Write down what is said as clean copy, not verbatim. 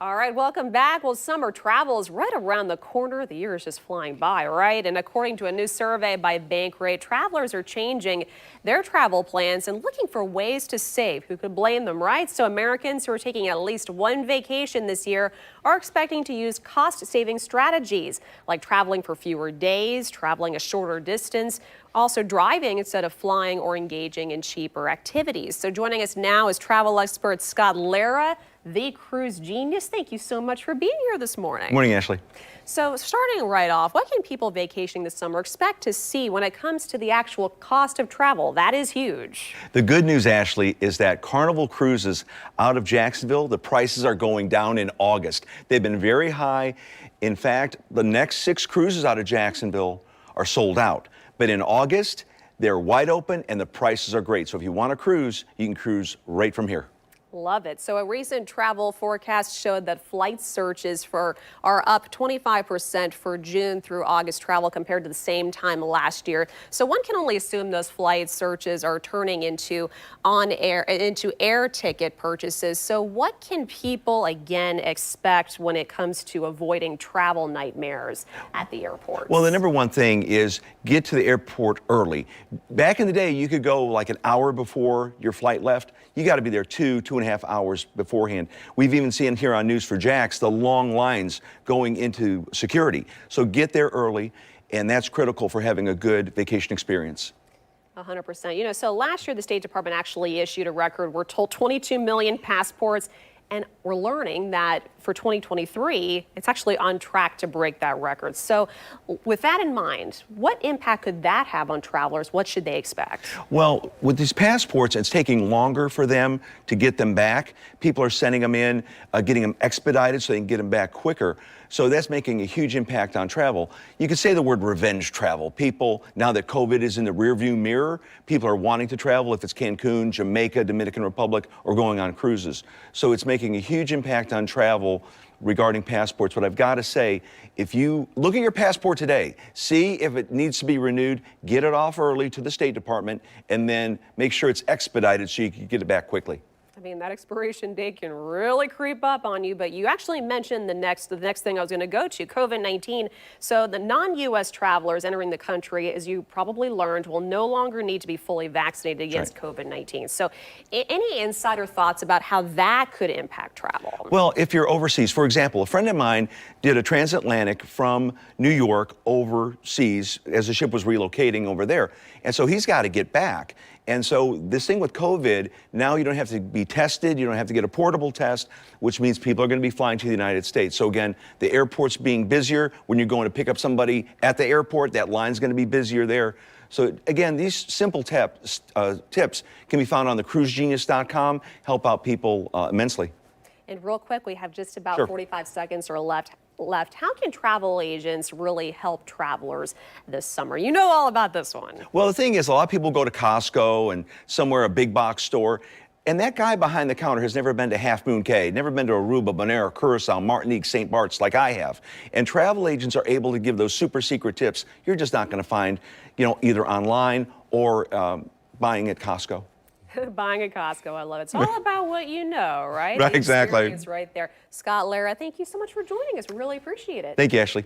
All right, welcome back. Well, summer travel is right around the corner. The year is just flying by, right? And according to a new survey by Bankrate, travelers are changing their travel plans and looking for ways to save. Who could blame them, right? So Americans who are taking at least one vacation this year are expecting to use cost-saving strategies, like traveling for fewer days, traveling a shorter distance, also driving instead of flying, or engaging in cheaper activities. So joining us now is travel expert Scott Lara, the cruise genius. Thank you so much for being here this morning. Morning, Ashley. So starting right off, what can people vacationing this summer expect to see when it comes to the actual cost of travel? That is huge. The good news, Ashley, is that Carnival cruises out of Jacksonville, the prices are going down in August. They've been very high. In fact, the next 6 cruises out of Jacksonville are sold out. But in August, they're wide open and the prices are great. So if you want to cruise, you can cruise right from here. Love it. So a recent travel forecast showed that flight searches are up 25% for June through August travel compared to the same time last year. So one can only assume those flight searches are turning into air ticket purchases. So what can people again expect when it comes to avoiding travel nightmares at the airport? Well, the number one thing is get to the airport early. Back in the day, you could go like an hour before your flight left. You got to be there 2.5 hours beforehand. We've even seen here on News4Jax the long lines going into security. So get there early, and that's critical for having a good vacation experience. 100%. You know, so last year the State Department actually issued a record. We're told 22 million passports, and we're learning that for 2023, it's actually on track to break that record. So with that in mind, what impact could that have on travelers? What should they expect? Well, with these passports, it's taking longer for them to get them back. People are sending them in, getting them expedited so they can get them back quicker. So that's making a huge impact on travel. You could say the word revenge travel. People, now that COVID is in the rearview mirror, people are wanting to travel if it's Cancun, Jamaica, Dominican Republic, or going on cruises. So it's making a huge impact on travel regarding passports. But I've got to say, if you look at your passport today, see if it needs to be renewed, get it off early to the State Department, and then make sure it's expedited so you can get it back quickly. I mean, that expiration date can really creep up on you, but you actually mentioned the next thing I was going to go to, COVID-19. So the non-U.S. travelers entering the country, as you probably learned, will no longer need to be fully vaccinated against COVID-19. So any insider thoughts about how that could impact travel? Well, if you're overseas, for example, a friend of mine did a transatlantic from New York overseas as the ship was relocating over there. And so he's got to get back. And so this thing with COVID, now you don't have to be tested, you don't have to get a portable test, which means people are going to be flying to the United States. So again, the airport's being busier. When you're going to pick up somebody at the airport, that line's going to be busier there. So again, these simple tips can be found on the cruisegenius.com, help out people immensely. And real quick, we have just about 45 seconds or left. How can travel agents really help travelers this summer? You know all about this one. Well, the thing is, a lot of people go to Costco and somewhere, a big box store, and that guy behind the counter has never been to Half Moon Cay, never been to Aruba, Bonaire, Curacao, Martinique, St. Bart's like I have. And travel agents are able to give those super secret tips you're just not going to find, you know, either online or buying at Costco. Buying at Costco, I love it. It's all about what you know, right? Right, exactly. It's right there. Scott Lara, thank you so much for joining us. We really appreciate it. Thank you, Ashley.